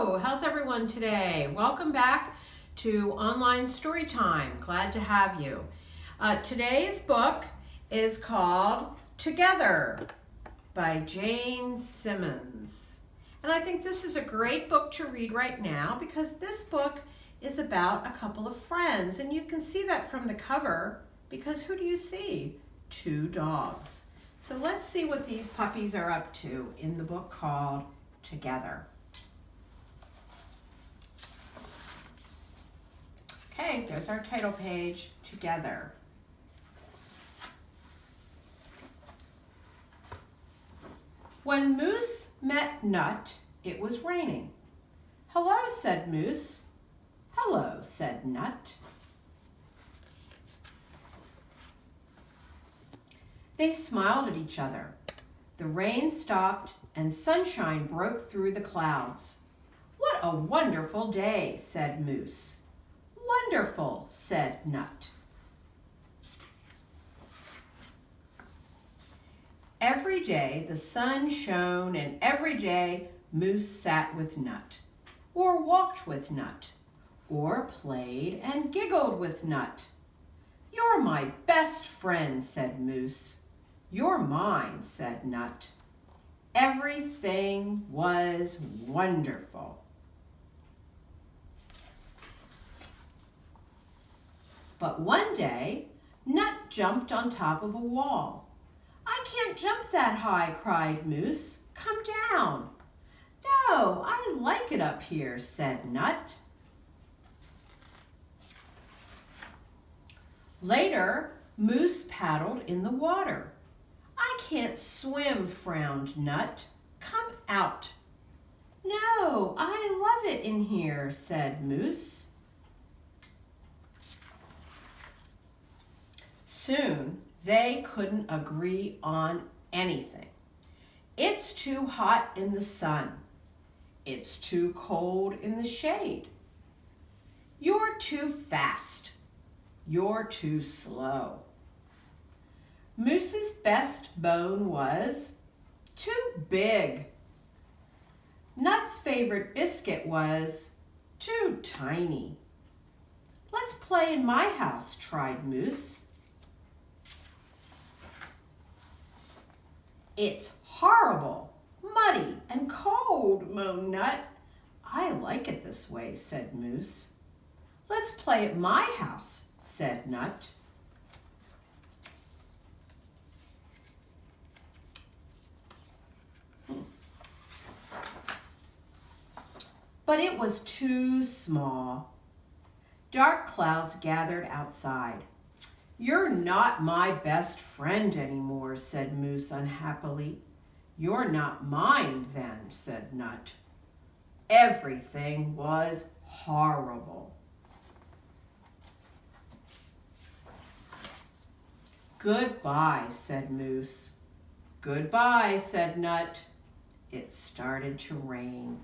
Hello, how's everyone today? Welcome back to Online Storytime. Glad to have you. Today's book is called Together by Jane Simmons. And I think this is a great book to read right now because this book is about a couple of friends. And you can see that from the cover because who do you see? Two dogs. So let's see what these puppies are up to in the book called Together. Okay, there's our title page, Together. When Moose met Nut, it was raining. Hello, said Moose. Hello, said Nut. They smiled at each other. The rain stopped and sunshine broke through the clouds. What a wonderful day, said Moose. Wonderful, said Nut. Every day the sun shone and every day Moose sat with Nut, or walked with Nut, or played and giggled with Nut. You're my best friend, said Moose. You're mine, said Nut. Everything was wonderful. But one day, Nut jumped on top of a wall. I can't jump that high, cried Moose. Come down. No, I like it up here, said Nut. Later, Moose paddled in the water. I can't swim, frowned Nut. Come out. No, I love it in here, said Moose. Soon, they couldn't agree on anything. It's too hot in the sun. It's too cold in the shade. You're too fast. You're too slow. Moose's best bone was too big. Nut's favorite biscuit was too tiny. Let's play in my house, tried Moose. It's horrible, muddy, and cold, moaned Nut. I like it this way, said Moose. Let's play at my house, said Nut. But it was too small. Dark clouds gathered outside. You're not my best friend anymore, said Moose unhappily. You're not mine then, said Nut. Everything was horrible. Goodbye, said Moose. Goodbye, said Nut. It started to rain.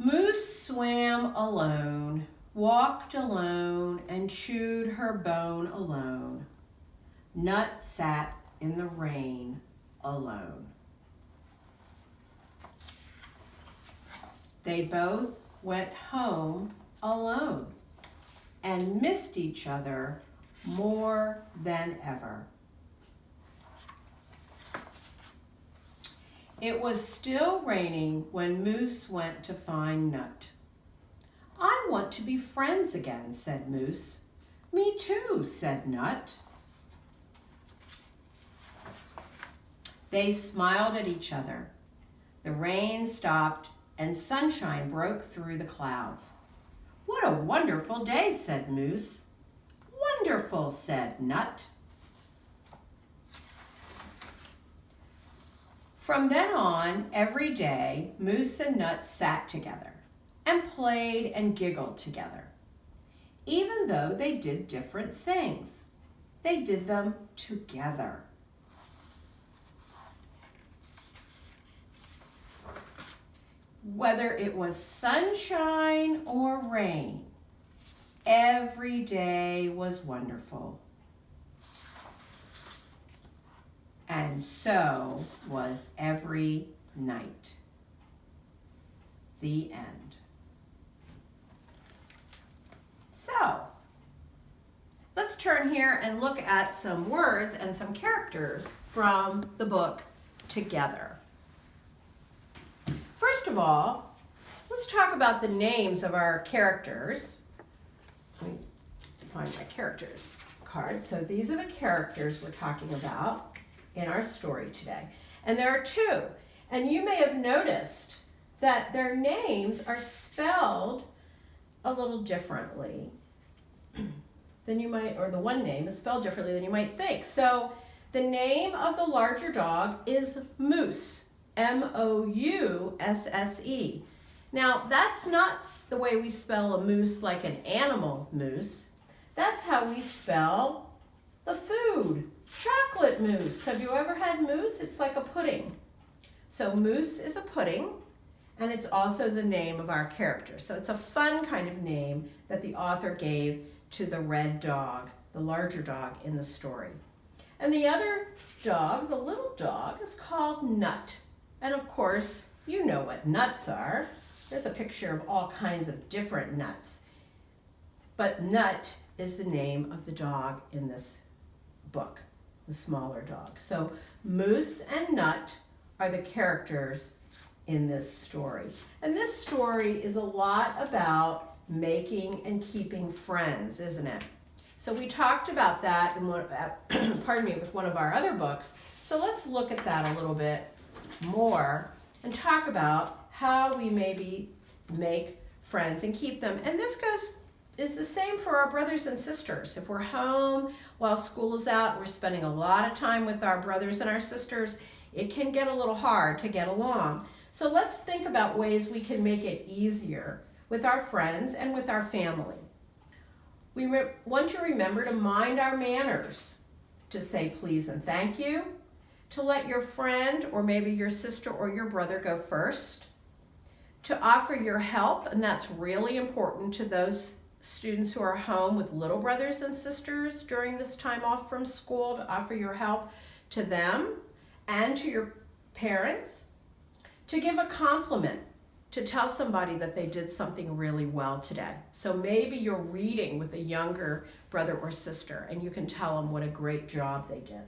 Moose swam alone, walked alone, and chewed her bone alone. Nut sat in the rain alone. They both went home alone and missed each other more than ever. It was still raining when Moose went to find Nut. I want to be friends again, said Moose. Me too, said Nut. They smiled at each other. The rain stopped and sunshine broke through the clouds. What a wonderful day, said Moose. Wonderful, said Nut. From then on, every day, Moose and Nut sat together and played and giggled together. Even though they did different things, they did them together. Whether it was sunshine or rain, every day was wonderful. and so was every night. The end. So, let's turn here and look at some words and some characters from the book Together. First of all, let's talk about the names of our characters. Let me find my characters card. So these are the characters we're talking about in our story today. And there are two. And you may have noticed that their names are spelled a little differently than you might, or the one name is spelled differently than you might think. So the name of the larger dog is Moose, M-O-U-S-S-E. Now, that's not the way we spell a moose like an animal moose. That's how we spell the food, chocolate mousse. Have you ever had mousse? It's like a pudding. So mousse is a pudding, and it's also the name of our character. So it's a fun kind of name that the author gave to the red dog, the larger dog in the story. And the other dog, the little dog, is called Nut. And of course, you know what nuts are. There's a picture of all kinds of different nuts. But Nut is the name of the dog in this book, the smaller dog. So Moose and Nut are the characters in this story. And this story is a lot about making and keeping friends, isn't it? So we talked about that in one, with one of our other books. So let's look at that a little bit more and talk about how we maybe make friends and keep them. And this is the same for our brothers and sisters. If we're home while school is out, we're spending a lot of time with our brothers and our sisters, it can get a little hard to get along. So let's think about ways we can make it easier with our friends and with our family. We want to remember to mind our manners, to say please and thank you, to let your friend or maybe your sister or your brother go first, to offer your help, and that's really important to those students who are home with little brothers and sisters during this time off from school, to offer your help to them and to your parents, to give a compliment, to tell somebody that they did something really well today. So maybe you're reading with a younger brother or sister and you can tell them what a great job they did.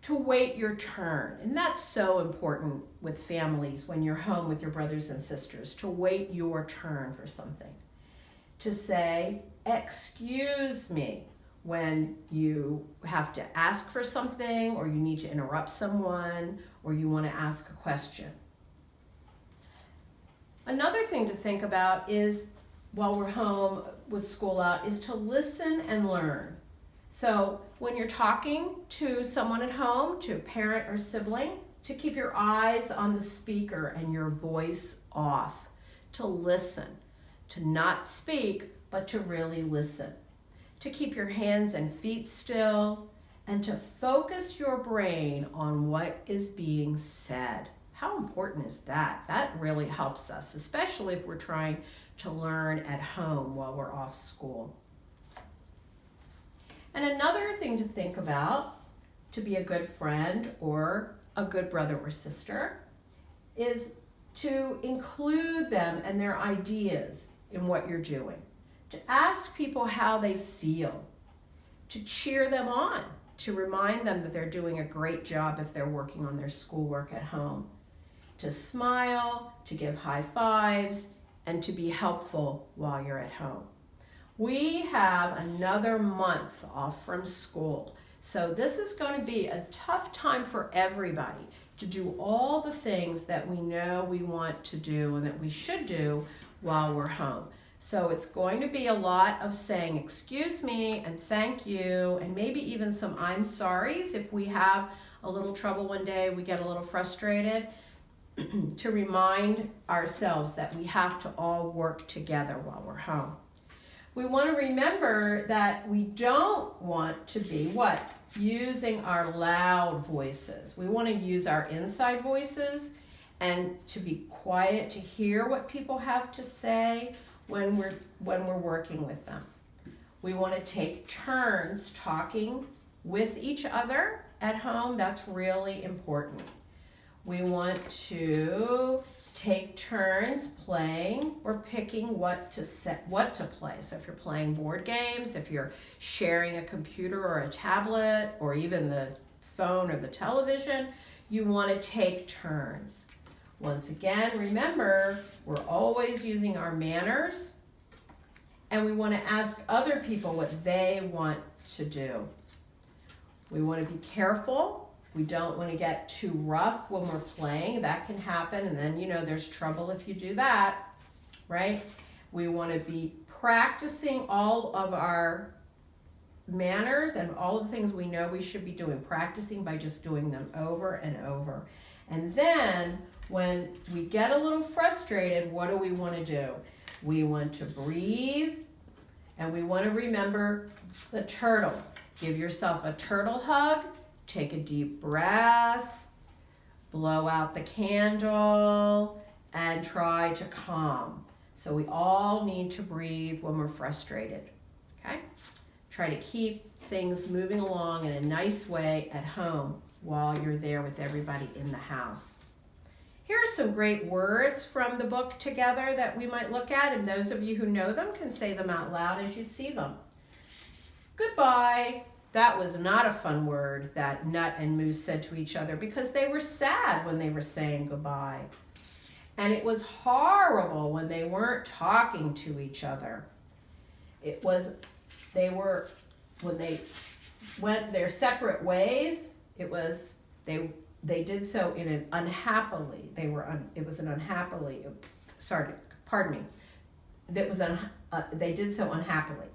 To wait your turn, and that's so important with families when you're home with your brothers and sisters, to wait your turn for something. To say, excuse me, when you have to ask for something or you need to interrupt someone or you want to ask a question. Another thing to think about is, while we're home with school out, is to listen and learn. So when you're talking to someone at home, to a parent or sibling, to keep your eyes on the speaker and your voice off, to listen, to not speak, but to really listen, to keep your hands and feet still, and to focus your brain on what is being said. How important is that? That really helps us, especially if we're trying to learn at home while we're off school. And another thing to think about, to be a good friend or a good brother or sister, is to include them and their ideas in what you're doing. To ask people how they feel, to cheer them on, to remind them that they're doing a great job if they're working on their schoolwork at home, to smile, to give high fives, and to be helpful while you're at home. We have another month off from school, so this is going to be a tough time for everybody to do all the things that we know we want to do and that we should do while we're home. So it's going to be a lot of saying excuse me and thank you, and maybe even some I'm sorry's if we have a little trouble one day, we get a little frustrated, to remind ourselves that we have to all work together while we're home. We want to remember that we don't want to be what? Using our loud voices. We want to use our inside voices and to be quiet, to hear what people have to say when we're working with them. We want to take turns talking with each other at home. That's really important. We want to take turns playing or picking what to play. So if you're playing board games, if you're sharing a computer or a tablet or even the phone or the television, you want to take turns. Once again, remember, we're always using our manners, and we want to ask other people what they want to do. We want to be careful. We don't want to get too rough when we're playing. That can happen, and then, there's trouble if you do that, right? We want to be practicing all of our manners and all the things we know we should be doing, practicing by just doing them over and over. And then, when we get a little frustrated, what do we want to do? We want to breathe, and we want to remember the turtle. Give yourself a turtle hug. Take a deep breath, blow out the candle, and try to calm. So we all need to breathe when we're frustrated, okay? Try to keep things moving along in a nice way at home while you're there with everybody in the house. Here are some great words from the book Together that we might look at, and those of you who know them can say them out loud as you see them. Goodbye. That was not a fun word that Nut and Moose said to each other because they were sad when they were saying goodbye. And it was horrible when they weren't talking to each other. When they went their separate ways, they did so in an unhappily. They did so unhappily.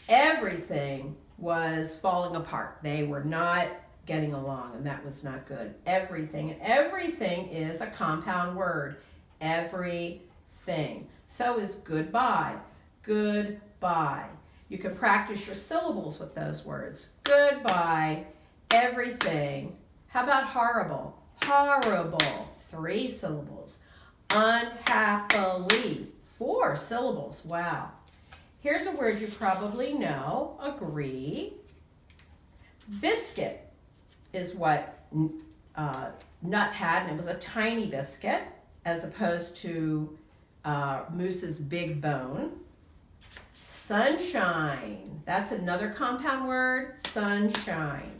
Everything was falling apart. They were not getting along, and that was not good. Everything. And everything is a compound word. Everything. So is goodbye. Goodbye. You can practice your syllables with those words. Goodbye. Everything. How about horrible? Horrible. 3 syllables. Unhappily. 4 syllables. Wow. Here's a word you probably know, agree. Biscuit is what Nut had, and it was a tiny biscuit as opposed to Moose's big bone. Sunshine, that's another compound word, sunshine.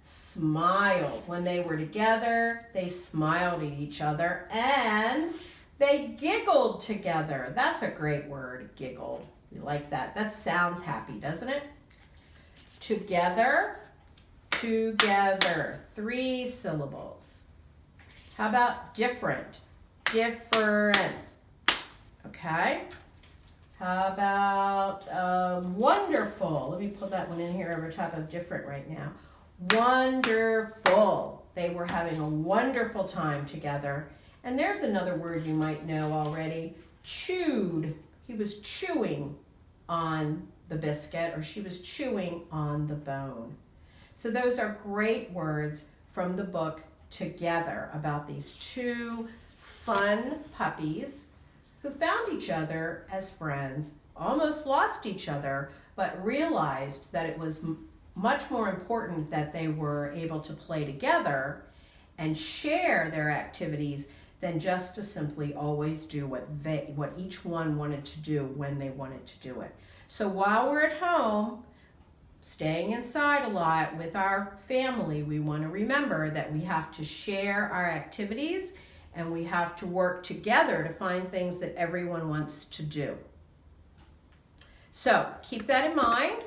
Smile, when they were together, they smiled at each other, and they giggled together. That's a great word, giggled. We like that. That sounds happy, doesn't it? Together, together. 3 syllables. How about different? Different. Okay. How about wonderful? Let me put that one in here over top of different right now. Wonderful. They were having a wonderful time together. And there's another word you might know already. Chewed. He was chewing on the biscuit, or she was chewing on the bone. So those are great words from the book Together about these 2 fun puppies who found each other as friends, almost lost each other, but realized that it was much more important that they were able to play together and share their activities than just to simply always do what each one wanted to do when they wanted to do it. So while we're at home, staying inside a lot with our family, we want to remember that we have to share our activities and we have to work together to find things that everyone wants to do. So keep that in mind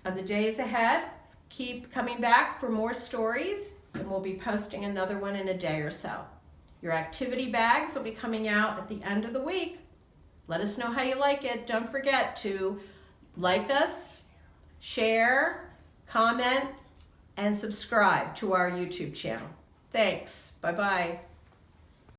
on the days ahead. Keep coming back for more stories, and we'll be posting another one in a day or so. Your activity bags will be coming out at the end of the week. Let us know how you like it. Don't forget to like us, share, comment, and subscribe to our YouTube channel. Thanks. Bye-bye.